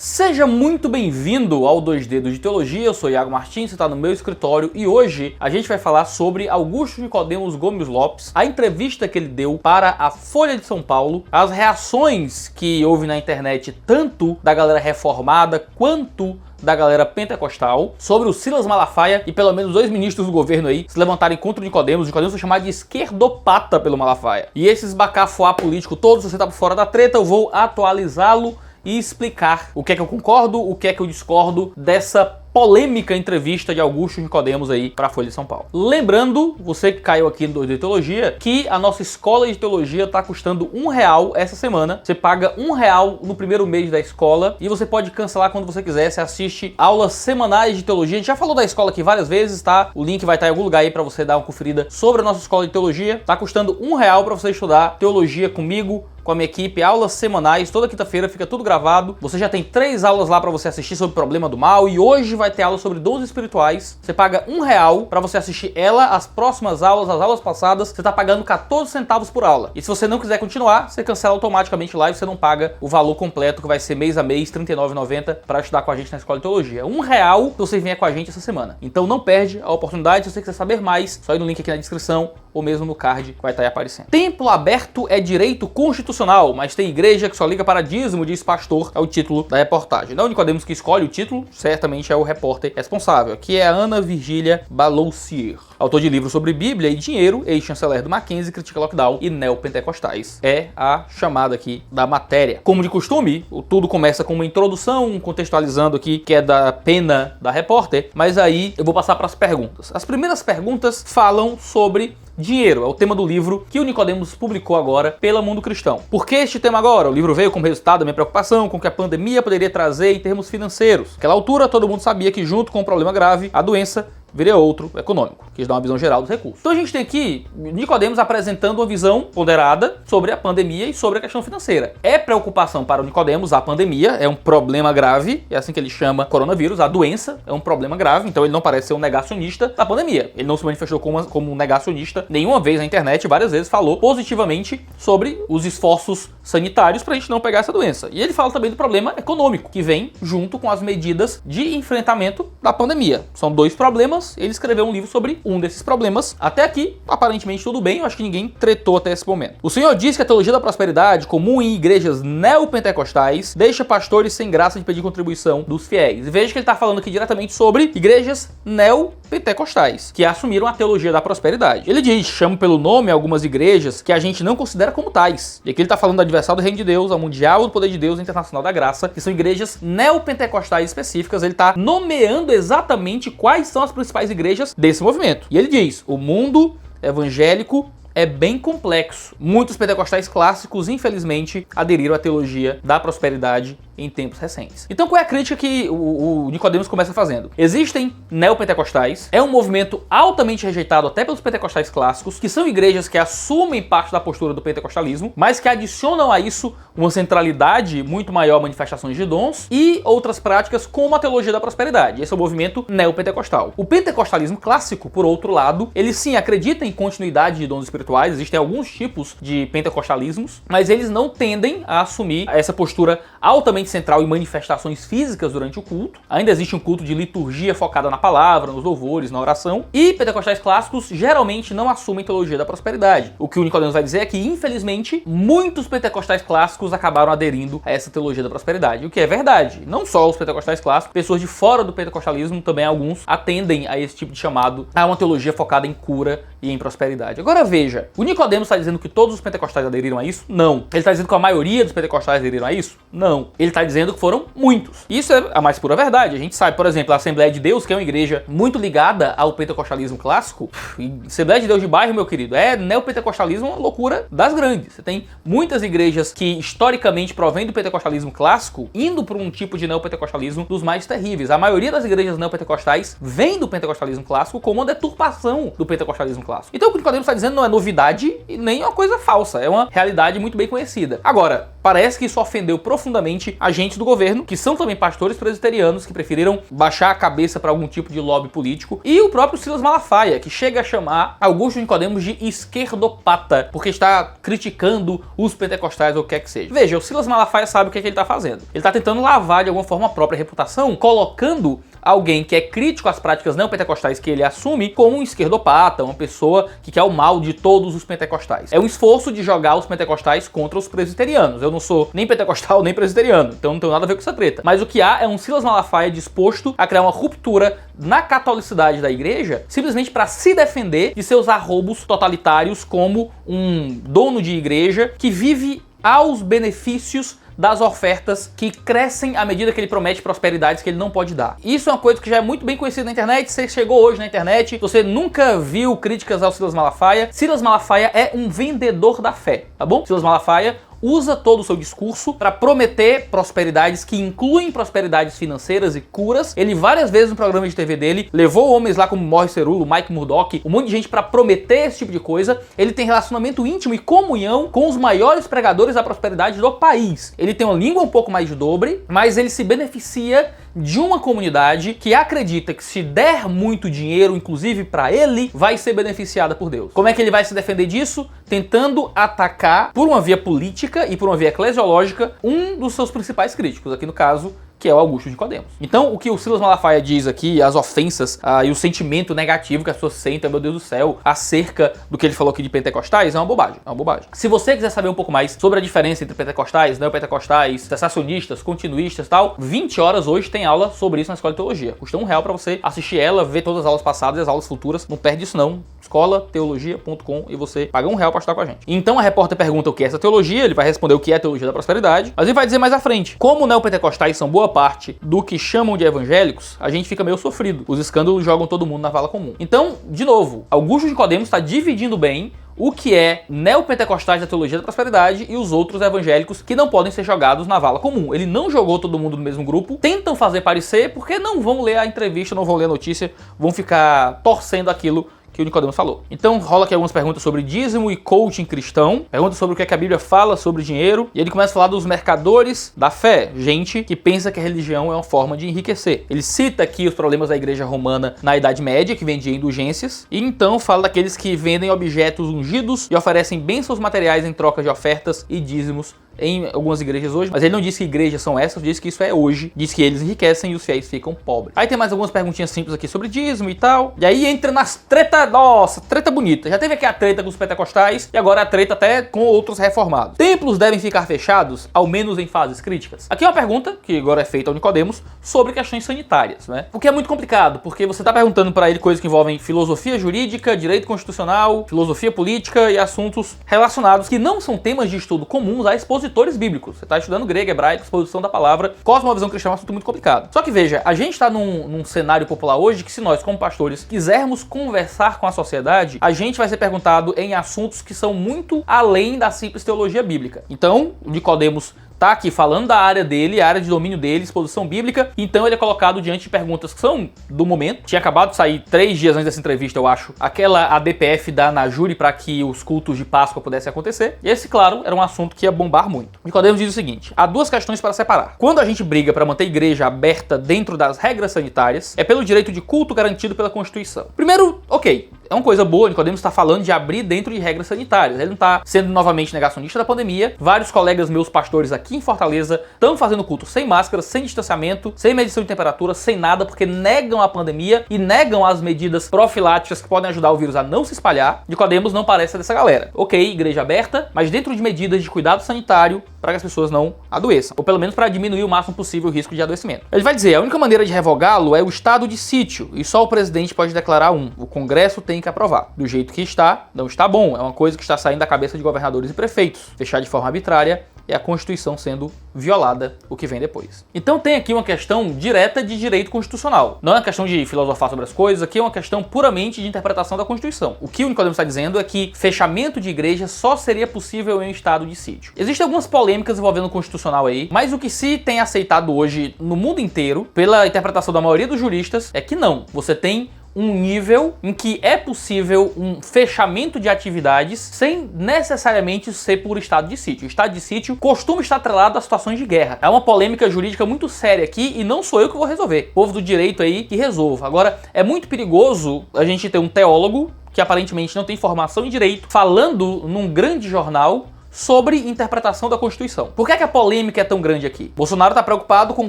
Seja muito bem-vindo ao 2 Dedos de Teologia. Eu sou Iago Martins, você está no meu escritório e hoje a gente vai falar sobre Augusto Nicodemos Gomes Lopes, a entrevista que ele deu para a Folha de São Paulo, as reações que houve na internet tanto da galera reformada quanto da galera pentecostal sobre o Silas Malafaia e pelo menos 2 ministros do governo aí se levantarem contra o Nicodemos. O Nicodemos foi chamado de esquerdopata pelo Malafaia. E esses bacafuá político todos, se você tá por fora da treta, eu vou atualizá-lo e explicar o que é que eu concordo, o que é que eu discordo dessa polêmica entrevista de Augusto Nicodemos aí para a Folha de São Paulo. Lembrando, você que caiu aqui no 2 de Teologia, que a nossa escola de teologia está custando R$1 essa semana. Você paga R$1 no primeiro mês da escola e você pode cancelar quando você quiser. Você assiste aulas semanais de teologia. A gente já falou da escola aqui várias vezes, tá? O link vai estar em algum lugar aí para você dar uma conferida sobre a nossa escola de teologia. Tá custando R$1 para você estudar teologia comigo, com a minha equipe, aulas semanais, toda quinta-feira fica tudo gravado. Você já tem 3 aulas lá para você assistir sobre o problema do mal e hoje vai ter aula sobre dons espirituais. Você paga R$1 para você assistir ela, as próximas aulas, as aulas passadas, você tá pagando 14 centavos por aula. E se você não quiser continuar, você cancela automaticamente lá e você não paga o valor completo, que vai ser mês a mês, R$39,90 para estudar com a gente na escola de teologia. R$1 se você vier com a gente essa semana. Então não perde a oportunidade. Se você quiser saber mais, só ir no link aqui na descrição ou mesmo no card que vai estar aí aparecendo. Templo aberto é direito constitucional, mas tem igreja que só liga para dízimo, diz pastor, é o título da reportagem. Não é o Nicodemos que escolhe o título, certamente é o repórter responsável, que é a Ana Virgília Baloussier. Autor de livros sobre Bíblia e dinheiro, ex-chanceler do Mackenzie, critica lockdown e neopentecostais. É a chamada aqui da matéria. Como de costume, tudo começa com uma introdução, contextualizando aqui, que é da pena da repórter, mas aí eu vou passar para as perguntas. As primeiras perguntas falam sobre dinheiro, é o tema do livro que o Nicodemos publicou agora pela Mundo Cristão. Por que este tema agora? O livro veio como resultado da minha preocupação com o que a pandemia poderia trazer em termos financeiros. Naquela altura, todo mundo sabia que junto com um problema grave, a doença viria outro econômico, que dá uma visão geral dos recursos. Então a gente tem aqui Nicodemos apresentando uma visão ponderada sobre a pandemia e sobre a questão financeira. É preocupação para o Nicodemos a pandemia, é um problema grave, é assim que ele chama coronavírus, a doença é um problema grave, então ele não parece ser um negacionista da pandemia. Ele não se manifestou como um negacionista nenhuma vez na internet, várias vezes falou positivamente sobre os esforços sanitários para a gente não pegar essa doença. E ele fala também do problema econômico, que vem junto com as medidas de enfrentamento da pandemia. São 2 problemas. Ele escreveu um livro sobre um desses problemas. Até aqui, aparentemente tudo bem, eu acho que ninguém tretou até esse momento. O senhor diz que a teologia da prosperidade, comum em igrejas neopentecostais, deixa pastores sem graça de pedir contribuição dos fiéis. E veja que ele está falando aqui diretamente sobre igrejas neopentecostais, que assumiram a teologia da prosperidade. Ele diz, chama pelo nome algumas igrejas que a gente não considera como tais. E aqui ele está falando da Universal do Reino de Deus, a Mundial do Poder de Deus, a Internacional da Graça, que são igrejas neopentecostais específicas. Ele está nomeando exatamente quais são as principais igrejas desse movimento. E ele diz, o mundo evangélico é bem complexo. Muitos pentecostais clássicos, infelizmente, aderiram à teologia da prosperidade em tempos recentes. Então qual é a crítica que o Nicodemos começa fazendo? Existem neopentecostais, é um movimento altamente rejeitado até pelos pentecostais clássicos, que são igrejas que assumem parte da postura do pentecostalismo, mas que adicionam a isso uma centralidade muito maior a manifestações de dons e outras práticas como a teologia da prosperidade. Esse é o movimento neopentecostal. O pentecostalismo clássico, por outro lado, ele sim acredita em continuidade de dons espirituais, existem alguns tipos de pentecostalismos, mas eles não tendem a assumir essa postura altamente central em manifestações físicas durante o culto. Ainda existe um culto de liturgia focada na palavra, nos louvores, na oração. E pentecostais clássicos geralmente não assumem teologia da prosperidade. O que o Nicodemos vai dizer é que, infelizmente, muitos pentecostais clássicos acabaram aderindo a essa teologia da prosperidade. O que é verdade. Não só os pentecostais clássicos, pessoas de fora do pentecostalismo, também alguns atendem a esse tipo de chamado a uma teologia focada em cura e em prosperidade. Agora veja, o Nicodemos está dizendo que todos os pentecostais aderiram a isso? Não. Ele está dizendo que a maioria dos pentecostais aderiram a isso? Não. Ele está dizendo que foram muitos. Isso é a mais pura verdade. A gente sabe, por exemplo, a Assembleia de Deus, que é uma igreja muito ligada ao pentecostalismo clássico. E Assembleia de Deus de bairro, meu querido, é neopentecostalismo, uma loucura das grandes. Você tem muitas igrejas que historicamente provêm do pentecostalismo clássico, indo para um tipo de neopentecostalismo dos mais terríveis. A maioria das igrejas neopentecostais vem do pentecostalismo clássico como uma deturpação do pentecostalismo clássico. clássico. Então o que Nicodemos está dizendo não é novidade e nem uma coisa falsa, é uma realidade muito bem conhecida. Agora, parece que isso ofendeu profundamente agentes do governo, que são também pastores presbiterianos, que preferiram baixar a cabeça para algum tipo de lobby político, e o próprio Silas Malafaia, que chega a chamar Augusto Nicodemos de esquerdopata, porque está criticando os pentecostais ou o que quer que seja. Veja, o Silas Malafaia sabe o que ele está fazendo. Ele está tentando lavar de alguma forma a própria reputação, colocando alguém que é crítico às práticas neopentecostais que ele assume como um esquerdopata, uma pessoa que quer o mal de todos os pentecostais. É um esforço de jogar os pentecostais contra os presbiterianos. Eu não sou nem pentecostal nem presbiteriano, então não tenho nada a ver com essa treta. Mas o que há é um Silas Malafaia disposto a criar uma ruptura na catolicidade da igreja, simplesmente para se defender de seus arroubos totalitários como um dono de igreja que vive aos benefícios das ofertas que crescem à medida que ele promete prosperidades que ele não pode dar. Isso é uma coisa que já é muito bem conhecida na internet. Você chegou hoje na internet, você nunca viu críticas ao Silas Malafaia. Silas Malafaia é um vendedor da fé, tá bom? Silas Malafaia usa todo o seu discurso para prometer prosperidades que incluem prosperidades financeiras e curas. Ele várias vezes no programa de TV dele levou homens lá como Morris Cerullo, Mike Murdock, um monte de gente para prometer esse tipo de coisa. Ele tem relacionamento íntimo e comunhão com os maiores pregadores da prosperidade do país. Ele tem uma língua um pouco mais de dobre, mas ele se beneficia de uma comunidade que acredita que se der muito dinheiro, inclusive para ele, vai ser beneficiada por Deus. Como é que ele vai se defender disso? Tentando atacar por uma via política e por uma via eclesiológica um dos seus principais críticos, aqui no caso, que é o Augusto Nicodemos. Então, o que o Silas Malafaia diz aqui, as ofensas e o sentimento negativo que as pessoas sentem, meu Deus do céu, acerca do que ele falou aqui de pentecostais, é uma bobagem. É uma bobagem. Se você quiser saber um pouco mais sobre a diferença entre pentecostais, neopentecostais, cessacionistas, continuistas e tal, 20 horas hoje tem aula sobre isso na Escola de Teologia. Custa R$1 para você assistir ela, ver todas as aulas passadas e as aulas futuras. Não perde isso não. escolateologia.com e você paga R$1 para estudar com a gente. Então a repórter pergunta o que é essa teologia, ele vai responder o que é a teologia da prosperidade, mas ele vai dizer mais à frente, como neopentecostais são boa parte do que chamam de evangélicos, a gente fica meio sofrido. Os escândalos jogam todo mundo na vala comum. Então, de novo, Augusto Nicodemos está dividindo bem o que é neopentecostais da teologia da prosperidade e os outros evangélicos que não podem ser jogados na vala comum. Ele não jogou todo mundo no mesmo grupo, tentam fazer parecer porque não vão ler a entrevista, não vão ler a notícia, vão ficar torcendo aquilo que o Nicodemos falou. Então rola aqui algumas perguntas sobre dízimo e coaching cristão, perguntas sobre o que a Bíblia fala sobre dinheiro, e ele começa a falar dos mercadores da fé, gente que pensa que a religião é uma forma de enriquecer. Ele cita aqui os problemas da igreja romana na Idade Média, que vendia indulgências, e então fala daqueles que vendem objetos ungidos e oferecem bênçãos materiais em troca de ofertas e dízimos em algumas igrejas hoje, mas ele não disse que igrejas são essas, disse que isso é hoje, diz que eles enriquecem e os fiéis ficam pobres. Aí tem mais algumas perguntinhas simples aqui sobre dízimo e tal, e aí entra nas treta, nossa, treta bonita. Já teve aqui a treta com os pentecostais e agora a treta até com outros reformados. Templos devem ficar fechados, ao menos em fases críticas? Aqui é uma pergunta que agora é feita ao Nicodemos sobre questões sanitárias, né? O que é muito complicado, porque você tá perguntando para ele coisas que envolvem filosofia jurídica, direito constitucional, filosofia política e assuntos relacionados que não são temas de estudo comuns à exposição bíblicos. Você está estudando grego, hebraico, exposição da palavra, cosmovisão cristã é um assunto muito complicado. Só que veja, a gente está num cenário popular hoje que se nós, como pastores, quisermos conversar com a sociedade, a gente vai ser perguntado em assuntos que são muito além da simples teologia bíblica. Então, o Nicodemos tá aqui falando da área dele, a área de domínio dele, exposição bíblica, então ele é colocado diante de perguntas que são do momento. Tinha acabado de sair 3 dias antes dessa entrevista, eu acho, aquela ADPF da Anajuri para que os cultos de Páscoa pudessem acontecer. E esse, claro, era um assunto que ia bombar muito. Nicodemos diz o seguinte, há duas questões para separar. Quando a gente briga para manter a igreja aberta dentro das regras sanitárias, é pelo direito de culto garantido pela Constituição. Primeiro, ok, é uma coisa boa, Nicodemos está falando de abrir dentro de regras sanitárias. Ele não está sendo novamente negacionista da pandemia. Vários colegas meus pastores aqui em Fortaleza estão fazendo culto sem máscara, sem distanciamento, sem medição de temperatura, sem nada, porque negam a pandemia e negam as medidas profiláticas que podem ajudar o vírus a não se espalhar. Nicodemos não parece dessa galera. Ok, igreja aberta, mas dentro de medidas de cuidado sanitário para que as pessoas não adoeçam, ou pelo menos para diminuir o máximo possível o risco de adoecimento. Ele vai dizer, a única maneira de revogá-lo é o estado de sítio, e só o presidente pode declarar um. O Congresso tem que aprovar. Do jeito que está, não está bom. É uma coisa que está saindo da cabeça de governadores e prefeitos. Fechar de forma arbitrária é a Constituição sendo violada, o que vem depois. Então tem aqui uma questão direta de direito constitucional. Não é uma questão de filosofar sobre as coisas, aqui é uma questão puramente de interpretação da Constituição. O que o Nicodemos está dizendo é que fechamento de igreja só seria possível em um estado de sítio. Existem algumas polêmicas envolvendo o constitucional aí, mas o que se tem aceitado hoje no mundo inteiro, pela interpretação da maioria dos juristas, é que não. Você tem um nível em que é possível um fechamento de atividades sem necessariamente ser por estado de sítio. O estado de sítio costuma estar atrelado a situações de guerra. É uma polêmica jurídica muito séria aqui e não sou eu que vou resolver. O povo do direito aí que resolva. Agora, é muito perigoso a gente ter um teólogo que aparentemente não tem formação em direito falando num grande jornal sobre interpretação da Constituição. Por que a polêmica é tão grande aqui? Bolsonaro está preocupado com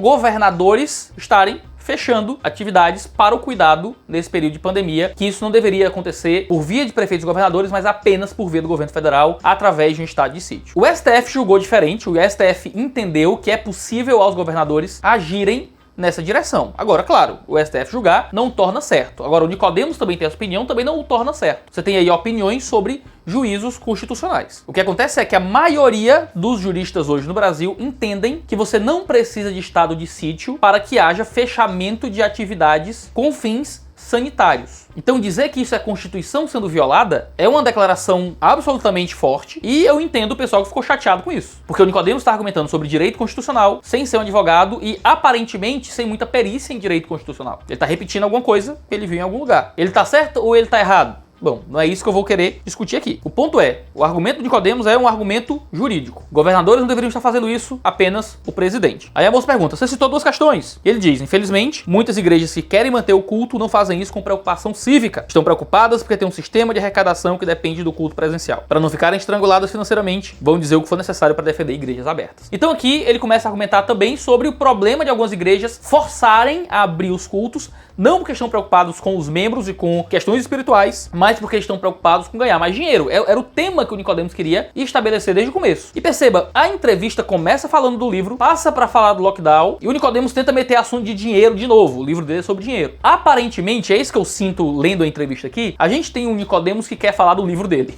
governadores estarem fechando atividades para o cuidado nesse período de pandemia, que isso não deveria acontecer por via de prefeitos e governadores, mas apenas por via do governo federal, através de um estado de sítio. O STF julgou diferente, o STF entendeu que é possível aos governadores agirem nessa direção. Agora, claro, o STF julgar não torna certo. Agora, o Nicodemos também tem essa opinião, também não o torna certo. Você tem aí opiniões sobre juízos constitucionais. O que acontece é que a maioria dos juristas hoje no Brasil entendem que você não precisa de estado de sítio para que haja fechamento de atividades com fins sanitários. Então dizer que isso é a Constituição sendo violada é uma declaração absolutamente forte e eu entendo o pessoal que ficou chateado com isso. Porque o Nicodemos está argumentando sobre direito constitucional sem ser um advogado e aparentemente sem muita perícia em direito constitucional. Ele está repetindo alguma coisa que ele viu em algum lugar. Ele está certo ou ele está errado? Bom, não é isso que eu vou querer discutir aqui. O ponto é, o argumento do Nicodemos é um argumento jurídico. Governadores não deveriam estar fazendo isso, apenas o presidente. Aí a moça pergunta, você citou duas questões. Ele diz, infelizmente, muitas igrejas que querem manter o culto não fazem isso com preocupação cívica. Estão preocupadas porque tem um sistema de arrecadação que depende do culto presencial. Para não ficarem estranguladas financeiramente, vão dizer o que for necessário para defender igrejas abertas. Então aqui ele começa a argumentar também sobre o problema de algumas igrejas forçarem a abrir os cultos, não porque estão preocupados com os membros e com questões espirituais, mas porque estão preocupados com ganhar mais dinheiro. Era o tema que o Nicodemos queria estabelecer desde o começo. E perceba, a entrevista começa falando do livro, passa para falar do lockdown, e o Nicodemos tenta meter assunto de dinheiro de novo. O livro dele é sobre dinheiro. Aparentemente, é isso que eu sinto lendo a entrevista aqui, a gente tem um Nicodemos que quer falar do livro dele,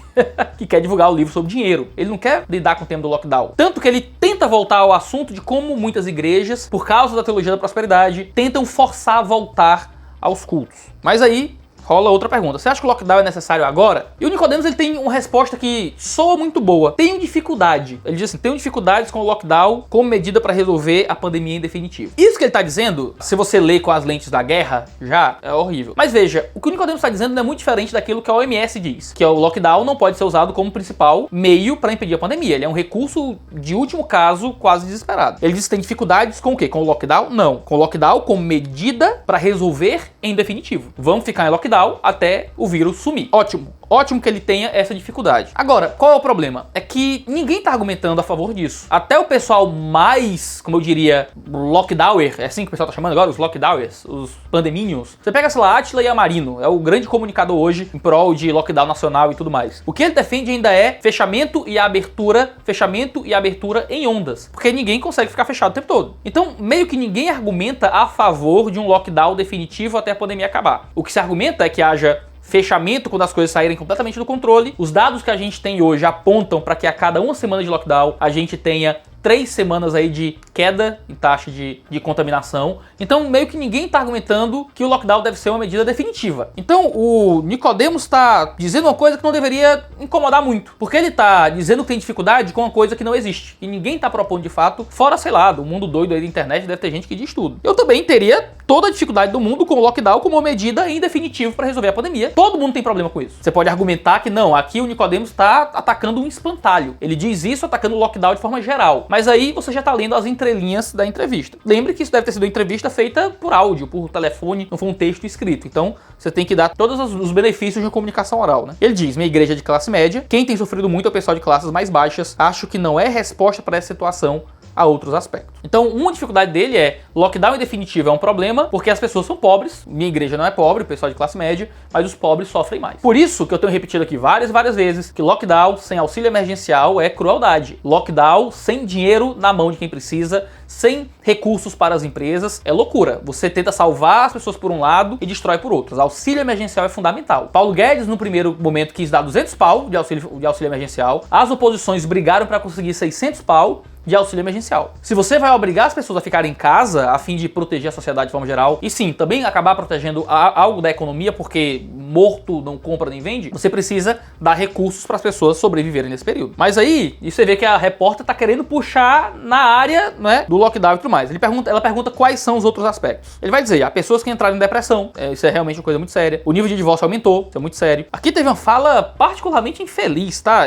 que quer divulgar o livro sobre dinheiro. Ele não quer lidar com o tema do lockdown. Tanto que ele tenta voltar ao assunto de como muitas igrejas, por causa da teologia da prosperidade, tentam forçar a voltar aos cultos. Mas aí rola outra pergunta. Você acha que o lockdown é necessário agora? E o Nicodemos ele tem uma resposta que soa muito boa. Tenho dificuldade. Ele diz assim, tenho dificuldades com o lockdown como medida para resolver a pandemia em definitivo. Isso que ele está dizendo, se você lê com as lentes da guerra, já é horrível. Mas veja, o que o Nicodemos está dizendo não é muito diferente daquilo que a OMS diz, que o lockdown não pode ser usado como principal meio para impedir a pandemia. Ele é um recurso de último caso, quase desesperado. Ele diz que tem dificuldades com o quê? Com o lockdown? Não. Com o lockdown como medida para resolver em definitivo. Vamos ficar em lockdown até o vírus sumir. Ótimo. Ótimo que ele tenha essa dificuldade. Agora, qual é o problema? É que ninguém tá argumentando a favor disso. Até o pessoal mais, como eu diria, lockdower, é assim que o pessoal tá chamando agora, os lockdowers, os pandeminions. Você pega, sei lá, Átila Yamarino, é o grande comunicador hoje em prol de lockdown nacional e tudo mais. O que ele defende ainda é fechamento e abertura em ondas. Porque ninguém consegue ficar fechado o tempo todo. Então, meio que ninguém argumenta a favor de um lockdown definitivo até a pandemia acabar. O que se argumenta é que haja fechamento quando as coisas saírem completamente do controle. Os dados que a gente tem hoje apontam para que a cada uma semana de lockdown a gente tenha 3 semanas aí de queda em taxa de contaminação. Então, meio que ninguém está argumentando que o lockdown deve ser uma medida definitiva. Então, o Nicodemos está dizendo uma coisa que não deveria incomodar muito. Porque ele está dizendo que tem dificuldade com uma coisa que não existe. E ninguém está propondo de fato, fora, sei lá, do mundo doido aí da internet, deve ter gente que diz tudo. Eu também teria toda a dificuldade do mundo com o lockdown como uma medida em definitivo para resolver a pandemia. Todo mundo tem problema com isso. Você pode argumentar que não, aqui o Nicodemos está atacando um espantalho. Ele diz isso atacando o lockdown de forma geral. Mas aí você já está lendo as entrelinhas da entrevista. Lembre que isso deve ter sido uma entrevista feita por áudio, por telefone, não foi um texto escrito. Então, você tem que dar todos os benefícios de uma comunicação oral, né? Ele diz, minha igreja é de classe média, quem tem sofrido muito é o pessoal de classes mais baixas, acho que não é resposta para essa situação a outros aspectos. Então, uma dificuldade dele é, lockdown em definitivo é um problema, porque as pessoas são pobres, minha igreja não é pobre, o pessoal de classe média, mas os pobres sofrem mais. Por isso que eu tenho repetido aqui várias vezes, que lockdown sem auxílio emergencial é crueldade. Lockdown sem dinheiro na mão de quem precisa, sem recursos para as empresas, é loucura. Você tenta salvar as pessoas por um lado e destrói por outros. Auxílio emergencial é fundamental. Paulo Guedes, no primeiro momento, quis dar 200 pau de auxílio emergencial. As oposições brigaram para conseguir 600 pau. de auxílio emergencial. Se você vai obrigar as pessoas a ficarem em casa a fim de proteger a sociedade de forma geral, e sim, também acabar protegendo algo da economia, porque morto não compra nem vende, você precisa dar recursos para as pessoas sobreviverem nesse período. Mas aí, você vê que a repórter tá querendo puxar na área, né, do lockdown e tudo mais. Ela pergunta quais são os outros aspectos. Ele vai dizer, há pessoas que entraram em depressão, isso é realmente uma coisa muito séria. O nível de divórcio aumentou, isso é muito sério. Aqui teve uma fala particularmente infeliz, tá?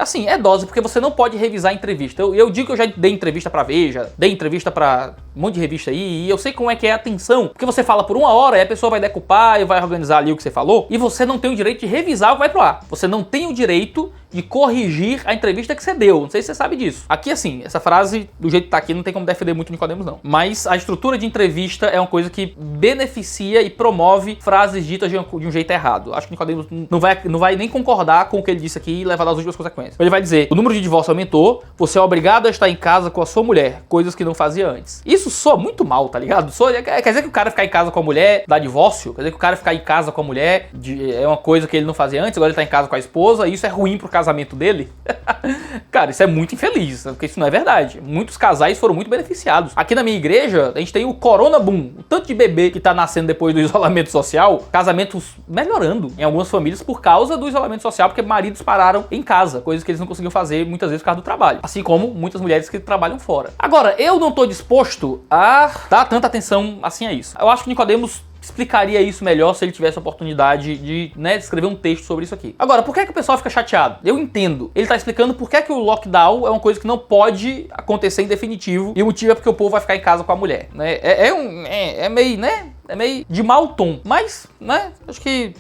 Assim, é dose, porque você não pode revisar a entrevista. Eu digo que eu já dei entrevista pra Veja, dei entrevista pra um monte de revista aí, e eu sei como é que é a atenção, porque você fala por 1 hora, e a pessoa vai decupar e vai organizar ali o que você falou, e você não tem o direito de revisar o que vai pro ar. Você não tem o direito de corrigir a entrevista que você deu. Não sei se você sabe disso. Aqui, assim, essa frase, do jeito que tá aqui, não tem como defender muito o Nicodemos, não. Mas a estrutura de entrevista é uma coisa que beneficia e promove frases ditas de um jeito errado. Acho que o Nicodemos não vai nem concordar com o que ele disse aqui e levar das últimas consequências. Ele vai dizer, o número de divórcio aumentou, você é obrigado a estar em casa com a sua mulher, coisas que não fazia antes. Isso soa muito mal, tá ligado? Quer dizer que o cara ficar em casa com a mulher dá divórcio? Quer dizer que o cara ficar em casa com a mulher é uma coisa que ele não fazia antes, agora ele tá em casa com a esposa, e isso é ruim pro casamento dele? Cara, isso é muito infeliz, porque isso não é verdade. Muitos casais foram muito beneficiados. Aqui na minha igreja, a gente tem o Corona Boom, o tanto de bebê que tá nascendo depois do isolamento social, casamentos melhorando em algumas famílias por causa do isolamento social, porque maridos pararam em casa, coisas que eles não conseguiam fazer muitas vezes por causa do trabalho, assim como muitas mulheres que trabalham fora. Agora, eu não tô disposto a dar tanta atenção assim a isso. Eu acho que Nicodemos explicaria isso melhor se ele tivesse a oportunidade de, escrever um texto sobre isso aqui. Agora, por que o pessoal fica chateado? Eu entendo. Ele tá explicando por que o lockdown é uma coisa que não pode acontecer em definitivo, e o motivo é porque o povo vai ficar em casa com a mulher, né? É meio, né? É meio de mau tom, mas, né, acho que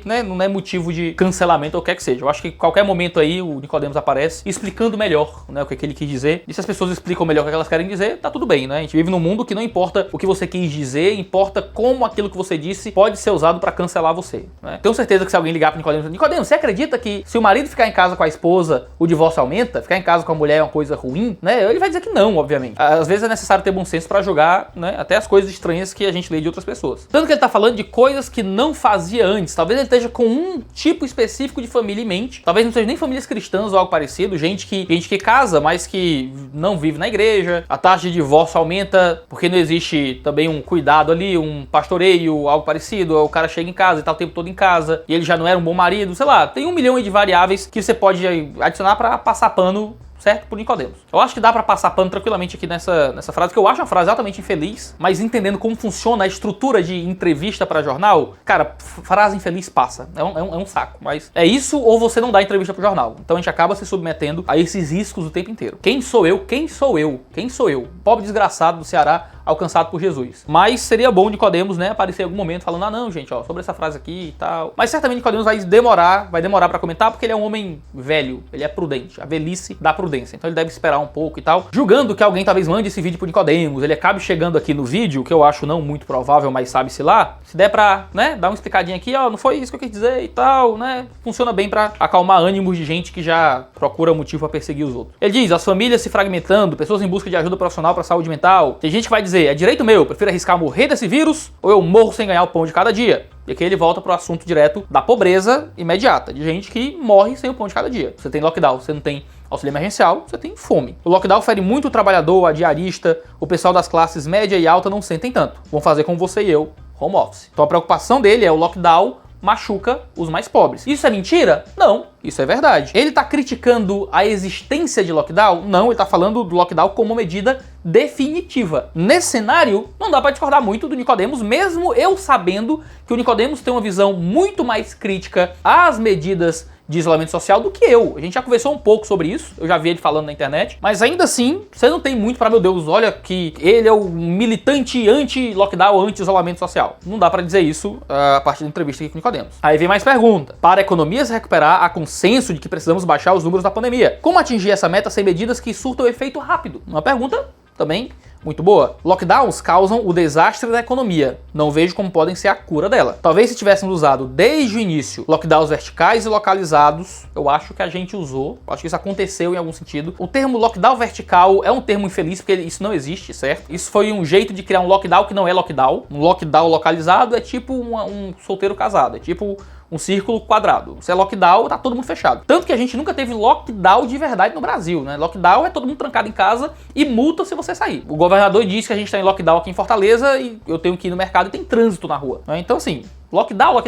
não é motivo de cancelamento ou o que quer que seja. Eu acho que qualquer momento aí o Nicodemos aparece explicando melhor, né, o que ele quis dizer. E se as pessoas explicam melhor o que elas querem dizer, tá tudo bem, né? A gente vive num mundo que não importa o que você quis dizer, importa como aquilo que você disse pode ser usado pra cancelar você, né? Tenho certeza que se alguém ligar pro Nicodemos, você acredita que se o marido ficar em casa com a esposa, o divórcio aumenta? Ficar em casa com a mulher é uma coisa ruim, né? Ele vai dizer que não, obviamente. Às vezes é necessário ter bom senso pra julgar, né, até as coisas estranhas que a gente lê de outras pessoas. Tanto que ele tá falando de coisas que não fazia antes. Talvez ele esteja com um tipo específico de família em mente. Talvez não seja nem famílias cristãs ou algo parecido. Gente que casa, mas que não vive na igreja. A taxa de divórcio aumenta porque não existe também um cuidado ali, um pastoreio, algo parecido. O cara chega em casa e tá o tempo todo em casa e ele já não era um bom marido. Sei lá, tem 1 milhão de variáveis que você pode adicionar pra passar pano, certo? Por Nicodemos. Eu acho que dá pra passar pano tranquilamente aqui nessa frase, que eu acho uma frase altamente infeliz, mas entendendo como funciona a estrutura de entrevista pra jornal, cara, frase infeliz passa. É um saco, mas é isso ou você não dá entrevista pro jornal. Então a gente acaba se submetendo a esses riscos o tempo inteiro. Quem sou eu? Quem sou eu? Quem sou eu? Pobre desgraçado do Ceará, alcançado por Jesus. Mas seria bom Nicodemos, né, aparecer em algum momento falando, não, gente, ó, sobre essa frase aqui e tal. Mas certamente Nicodemos vai demorar pra comentar, porque ele é um homem velho, ele é prudente, a velhice dá prudência. Então ele deve esperar um pouco e tal. Julgando que alguém talvez mande esse vídeo pro Nicodemos, ele acabe chegando aqui no vídeo, que eu acho não muito provável, mas sabe-se lá. Se der pra, né, dar uma explicadinha aqui, ó, não foi isso que eu quis dizer e tal, né, funciona bem pra acalmar ânimos de gente que já procura motivo pra perseguir os outros. Ele diz, as famílias se fragmentando, pessoas em busca de ajuda profissional pra saúde mental. Tem gente que vai dizer, é direito meu, prefiro arriscar morrer desse vírus ou eu morro sem ganhar o pão de cada dia. E aqui ele volta pro assunto direto da pobreza imediata, de gente que morre sem o pão de cada dia. Você tem lockdown, você não tem auxílio emergencial, você tem fome. O lockdown fere muito o trabalhador, a diarista, o pessoal das classes média e alta não sentem tanto. Vão fazer como você e eu, home office. Então a preocupação dele é o lockdown machuca os mais pobres. Isso é mentira? Não, isso é verdade. Ele tá criticando a existência de lockdown? Não, ele tá falando do lockdown como medida definitiva. Nesse cenário, não dá pra discordar muito do Nicodemos, mesmo eu sabendo que o Nicodemos tem uma visão muito mais crítica às medidas de isolamento social do que eu. A gente já conversou um pouco sobre isso, eu já vi ele falando na internet, mas ainda assim, você não tem muito pra, meu Deus, olha que ele é o militante anti-lockdown, anti-isolamento social. Não dá pra dizer isso a partir da entrevista aqui com o Nicodemos. Aí vem mais pergunta. Para a economia se recuperar, há consenso de que precisamos baixar os números da pandemia. Como atingir essa meta sem medidas que surtam efeito rápido? Uma pergunta também muito boa. Lockdowns causam o desastre da economia. Não vejo como podem ser a cura dela. Talvez se tivéssemos usado desde o início lockdowns verticais e localizados, eu acho que a gente usou, acho que isso aconteceu em algum sentido. O termo lockdown vertical é um termo infeliz porque isso não existe, certo? Isso foi um jeito de criar um lockdown que não é lockdown. Um lockdown localizado é tipo um solteiro casado, é tipo um círculo quadrado. Se é lockdown, tá todo mundo fechado. Tanto que a gente nunca teve lockdown de verdade no Brasil, né? Lockdown é todo mundo trancado em casa e multa se você sair. O governador disse que a gente tá em lockdown aqui em Fortaleza e eu tenho que ir no mercado e tem trânsito na rua, né? Então assim, lockdown?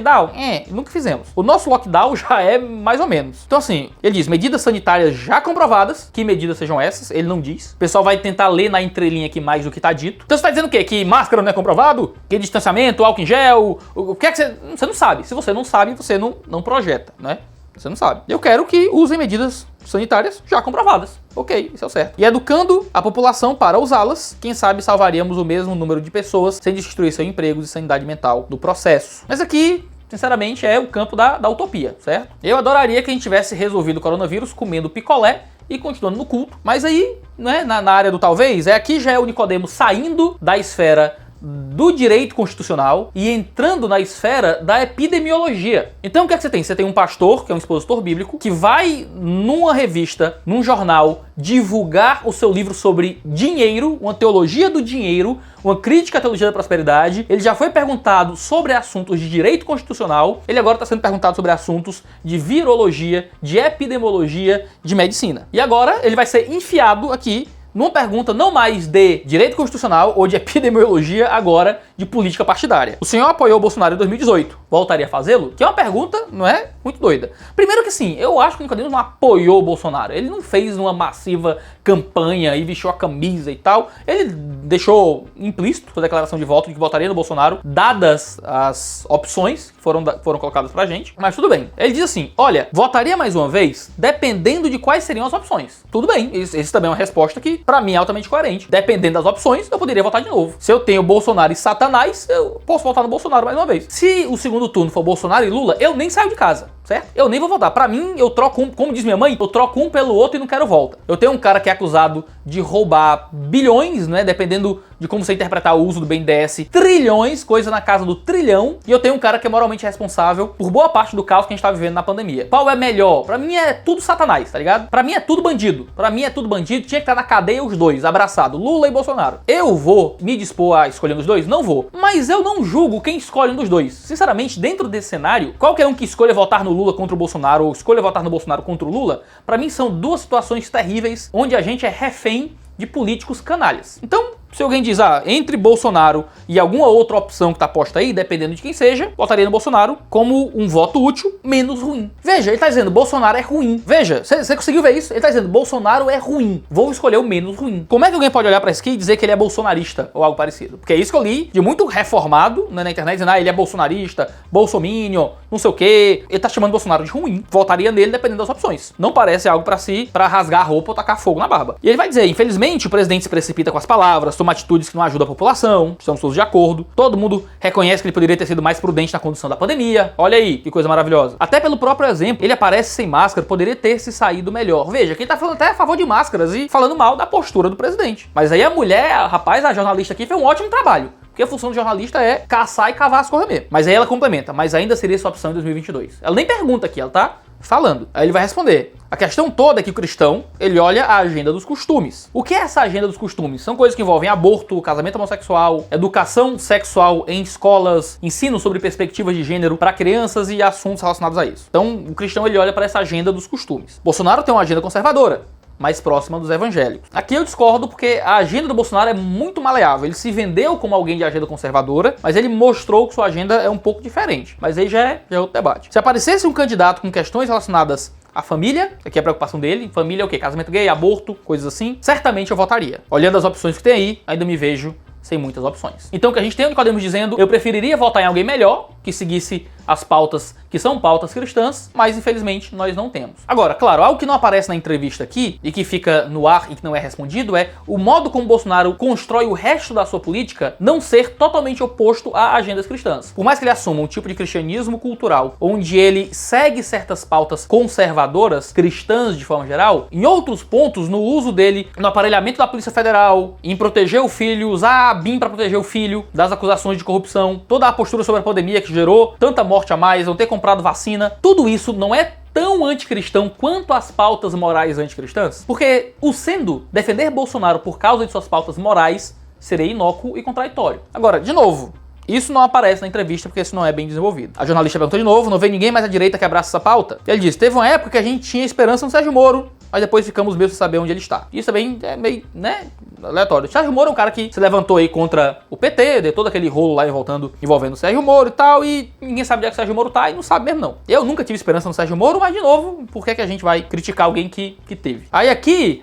Nunca fizemos. O nosso lockdown já é mais ou menos. Então assim, ele diz, medidas sanitárias já comprovadas. Que medidas sejam essas? Ele não diz. O pessoal vai tentar ler na entrelinha aqui mais do que tá dito. Então você tá dizendo o quê? Que máscara não é comprovado? Que distanciamento, álcool em gel? O que é que você não sabe. Se você não sabe, você não projeta, né? Você não sabe. Eu quero que usem medidas sanitárias já comprovadas. Ok, isso é o certo. E educando a população para usá-las, quem sabe salvaríamos o mesmo número de pessoas sem destruir seus empregos e sanidade mental do processo. Mas aqui, sinceramente, é o campo da utopia, certo? Eu adoraria que a gente tivesse resolvido o coronavírus comendo picolé e continuando no culto. Mas aí, né, na área do talvez, aqui já é o Nicodemo saindo da esfera do direito constitucional e entrando na esfera da epidemiologia. Então o que é que você tem? Você tem um pastor, que é um expositor bíblico, que vai numa revista, num jornal, divulgar o seu livro sobre dinheiro, uma teologia do dinheiro, uma crítica à teologia da prosperidade. Ele já foi perguntado sobre assuntos de direito constitucional, ele agora está sendo perguntado sobre assuntos de virologia, de epidemiologia, de medicina. E agora ele vai ser enfiado aqui numa pergunta não mais de direito constitucional ou de epidemiologia, agora de política partidária. O senhor apoiou o Bolsonaro em 2018. Voltaria a fazê-lo? Que é uma pergunta, não é? Muito doida. Primeiro que sim, eu acho que o Nicodemo não apoiou o Bolsonaro. Ele não fez uma massiva campanha e vestiu a camisa e tal. Ele deixou implícito sua declaração de voto de que votaria no Bolsonaro, dadas as opções que foram colocadas pra gente. Mas tudo bem. Ele diz assim, olha, votaria mais uma vez, dependendo de quais seriam as opções. Tudo bem. Esse também é uma resposta que, pra mim, é altamente coerente. Dependendo das opções, eu poderia votar de novo. Se eu tenho Bolsonaro e Satanás, eu posso votar no Bolsonaro mais uma vez. Se o segundo turno for Bolsonaro e Lula, eu nem saio de casa, certo? Eu nem vou votar. Pra mim, eu troco um, como diz minha mãe, eu troco um pelo outro e não quero volta. Eu tenho um cara que é acusado de roubar bilhões, né? Dependendo de como você interpretar o uso do BNDES, trilhões, coisa na casa do trilhão. E eu tenho um cara que é moralmente responsável por boa parte do caos que a gente tá vivendo na pandemia. Qual é melhor? Pra mim é tudo Satanás, tá ligado? Pra mim é tudo bandido. Pra mim é tudo bandido. Tinha que estar na cadeia os dois, abraçado, Lula e Bolsonaro. Eu vou me dispor a escolher um dos dois? Não vou. Mas eu não julgo quem escolhe um dos dois. Sinceramente, dentro desse cenário, qualquer um que escolha votar no Lula contra o Bolsonaro ou escolha votar no Bolsonaro contra o Lula, pra mim são duas situações terríveis onde a gente é refém de políticos canalhas. Então, se alguém diz, entre Bolsonaro e alguma outra opção que tá posta aí, dependendo de quem seja, votaria no Bolsonaro como um voto útil menos ruim. Veja, ele tá dizendo Bolsonaro é ruim. Veja, você conseguiu ver isso? Ele tá dizendo Bolsonaro é ruim. Vou escolher o menos ruim. Como é que alguém pode olhar pra isso aqui e dizer que ele é bolsonarista ou algo parecido? Porque é isso que eu li de muito reformado, né, na internet, dizendo, ele é bolsonarista, bolsominion, não sei o quê. Ele tá chamando Bolsonaro de ruim. Votaria nele dependendo das opções. Não parece algo pra rasgar a roupa ou tacar fogo na barba. E ele vai dizer, infelizmente, o presidente se precipita com as palavras, toma atitudes que não ajudam a população, estamos todos de acordo. Todo mundo reconhece que ele poderia ter sido mais prudente na condução da pandemia. Olha aí, que coisa maravilhosa. Até pelo próprio exemplo, ele aparece sem máscara, poderia ter se saído melhor. Veja, que ele tá falando até a favor de máscaras e falando mal da postura do presidente. Mas aí a mulher, a jornalista aqui, fez um ótimo trabalho. Porque a função do jornalista é caçar e cavar as coisas mesmo. Mas aí ela complementa, mas ainda seria sua opção em 2022. Ela nem pergunta aqui, ela tá falando. Aí ele vai responder. A questão toda é que o cristão, ele olha a agenda dos costumes. O que é essa agenda dos costumes? São coisas que envolvem aborto, casamento homossexual, educação sexual em escolas, ensino sobre perspectivas de gênero para crianças e assuntos relacionados a isso. Então, o cristão, ele olha para essa agenda dos costumes. Bolsonaro tem uma agenda conservadora, mais próxima dos evangélicos. Aqui eu discordo porque a agenda do Bolsonaro é muito maleável. Ele se vendeu como alguém de agenda conservadora, mas ele mostrou que sua agenda é um pouco diferente. Mas aí já é outro debate. Se aparecesse um candidato com questões relacionadas à família, aqui é a preocupação dele, família é o quê? Casamento gay, aborto, coisas assim, certamente eu votaria. Olhando as opções que tem aí, ainda me vejo sem muitas opções. Então o que a gente tem o Nicodemo dizendo, eu preferiria votar em alguém melhor, que seguisse as pautas que são pautas cristãs, mas infelizmente nós não temos. Agora, claro, algo que não aparece na entrevista aqui e que fica no ar e que não é respondido é o modo como Bolsonaro constrói o resto da sua política não ser totalmente oposto a agendas cristãs. Por mais que ele assuma um tipo de cristianismo cultural, onde ele segue certas pautas conservadoras, cristãs de forma geral, em outros pontos, no uso dele no aparelhamento da Polícia Federal, em proteger o filho, usar a BIM para proteger o filho das acusações de corrupção, toda a postura sobre a pandemia que gerou tanta morte a mais, não ter comprado vacina, tudo isso não é tão anticristão quanto as pautas morais anticristãs? Porque o sendo defender Bolsonaro por causa de suas pautas morais seria inócuo e contraditório. Agora, de novo, Isso não aparece na entrevista porque isso não é bem desenvolvido. A jornalista perguntou de novo, não vem ninguém mais à direita que abraça essa pauta? Ele disse, teve uma época que a gente tinha esperança no Sérgio Moro, mas depois ficamos mesmo sem saber onde ele está. Isso também é meio, né, aleatório. O Sérgio Moro é um cara que se levantou aí contra o PT, deu todo aquele rolo lá envolvendo o Sérgio Moro e tal, e ninguém sabe onde é que o Sérgio Moro tá e não sabe mesmo não. Eu nunca tive esperança no Sérgio Moro, mas de novo, por que a gente vai criticar alguém que teve? Aí aqui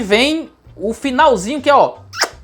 vem o finalzinho que é, ó,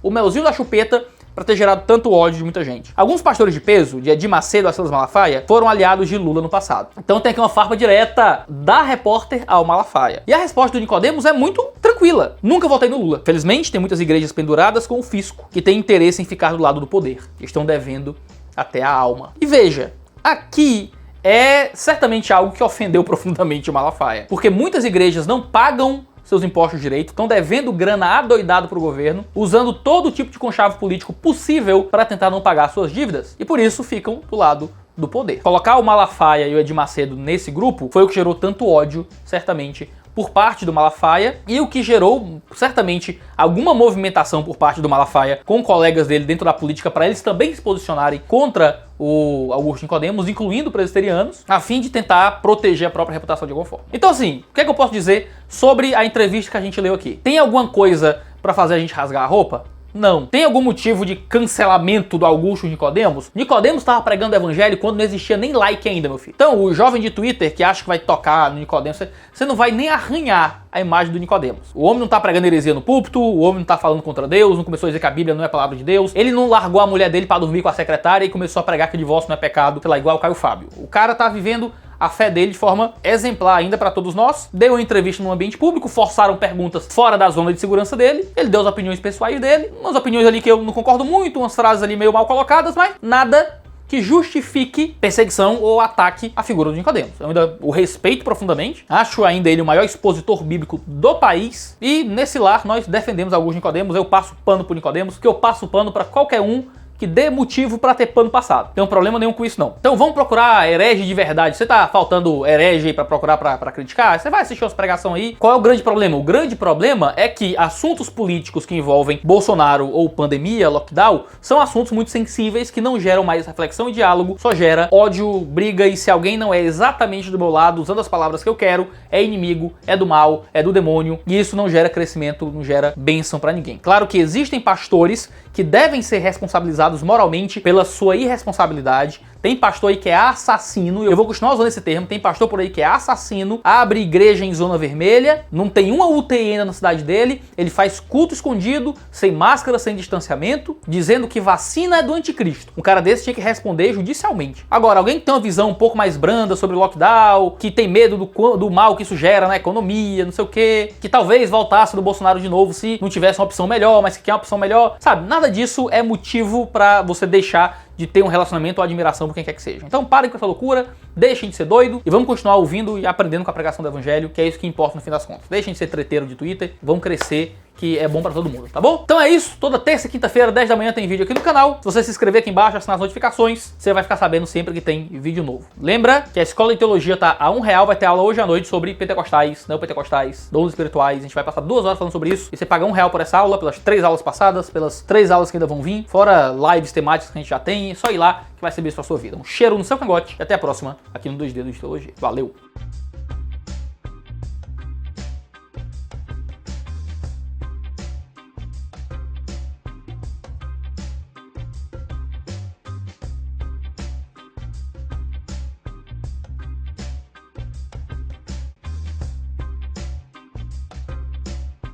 o melzinho da chupeta para ter gerado tanto ódio de muita gente. Alguns pastores de peso, de Edir Macedo a Silas Malafaia, foram aliados de Lula no passado. Então tem aqui uma farpa direta da repórter ao Malafaia. E a resposta do Nicodemos é muito tranquila. Nunca votei no Lula. Felizmente, tem muitas igrejas penduradas com o fisco, que tem interesse em ficar do lado do poder. Estão devendo até a alma. E veja, aqui é certamente algo que ofendeu profundamente o Malafaia. Porque muitas igrejas não pagam seus impostos direito, estão devendo grana adoidado pro governo, usando todo tipo de conchavo político possível para tentar não pagar suas dívidas, e por isso ficam do lado do poder. Colocar o Malafaia e o Edir Macedo nesse grupo foi o que gerou tanto ódio, certamente, por parte do Malafaia, e o que gerou, certamente, alguma movimentação por parte do Malafaia com colegas dele dentro da política para eles também se posicionarem contra o Augusto Nicodemos, incluindo presbiterianos, a fim de tentar proteger a própria reputação de alguma forma. Então assim, o que é que eu posso dizer sobre a entrevista que a gente leu aqui? Tem alguma coisa para fazer a gente rasgar a roupa? Não. Tem algum motivo de cancelamento do Augusto Nicodemos? Nicodemos estava pregando o evangelho quando não existia nem like ainda, meu filho. Então, o jovem de Twitter que acha que vai tocar no Nicodemos, você não vai nem arranhar a imagem do Nicodemos. O homem não tá pregando heresia no púlpito, o homem não tá falando contra Deus, não começou a dizer que a Bíblia não é palavra de Deus, ele não largou a mulher dele para dormir com a secretária e começou a pregar que o divórcio não é pecado, sei lá, igual o Caio Fábio. O cara tá vivendo a fé dele de forma exemplar ainda para todos nós, deu uma entrevista no ambiente público, forçaram perguntas fora da zona de segurança dele, ele deu as opiniões pessoais dele, umas opiniões ali que eu não concordo muito, umas frases ali meio mal colocadas, mas nada que justifique perseguição ou ataque à figura do Nicodemos. Eu ainda o respeito profundamente, acho ainda ele o maior expositor bíblico do país, e nesse lar nós defendemos Augusto Nicodemos, eu passo pano pro Nicodemos, que eu passo pano para qualquer um que dê motivo pra ter pano passado. Não tem problema nenhum com isso, não. Então vamos procurar herege de verdade. Você tá faltando herege aí pra procurar pra criticar? Você vai assistir as pregações aí. Qual é o grande problema? O grande problema é que assuntos políticos que envolvem Bolsonaro ou pandemia, lockdown, são assuntos muito sensíveis que não geram mais reflexão e diálogo, só gera ódio, briga, e se alguém não é exatamente do meu lado, usando as palavras que eu quero, é inimigo, é do mal, é do demônio, e isso não gera crescimento, não gera bênção pra ninguém. Claro que existem pastores que devem ser responsabilizados moralmente pela sua irresponsabilidade. Tem pastor aí que é assassino, eu vou continuar usando esse termo, tem pastor por aí que é assassino, abre igreja em zona vermelha, não tem uma UTI ainda na cidade dele, ele faz culto escondido, sem máscara, sem distanciamento, dizendo que vacina é do anticristo. Um cara desse tinha que responder judicialmente. Agora, alguém que tem uma visão um pouco mais branda sobre o lockdown, que tem medo do mal que isso gera na economia, não sei o quê, que talvez voltasse do Bolsonaro de novo se não tivesse uma opção melhor, mas que quer uma opção melhor, sabe? Nada disso é motivo pra você deixar de ter um relacionamento ou admiração por quem quer que seja. Então parem com essa loucura, deixem de ser doido e vamos continuar ouvindo e aprendendo com a pregação do evangelho, que é isso que importa no fim das contas. Deixem de ser treteiro de Twitter, vão crescer, que é bom pra todo mundo, tá bom? Então é isso, toda terça e quinta-feira, 10 da manhã tem vídeo aqui no canal. Se você se inscrever aqui embaixo, assinar as notificações, você vai ficar sabendo sempre que tem vídeo novo. Lembra que a Escola de Teologia tá a R$1, vai ter aula hoje à noite sobre pentecostais, neopentecostais, dons espirituais. A gente vai passar 2 horas falando sobre isso. E você paga R$1 por essa aula, pelas 3 aulas passadas, pelas 3 aulas que ainda vão vir, fora lives temáticas que a gente já tem. É só ir lá que vai ser isso pra sua vida. Um cheiro no seu cangote e até a próxima aqui no 2 Dedos de Teologia. Valeu!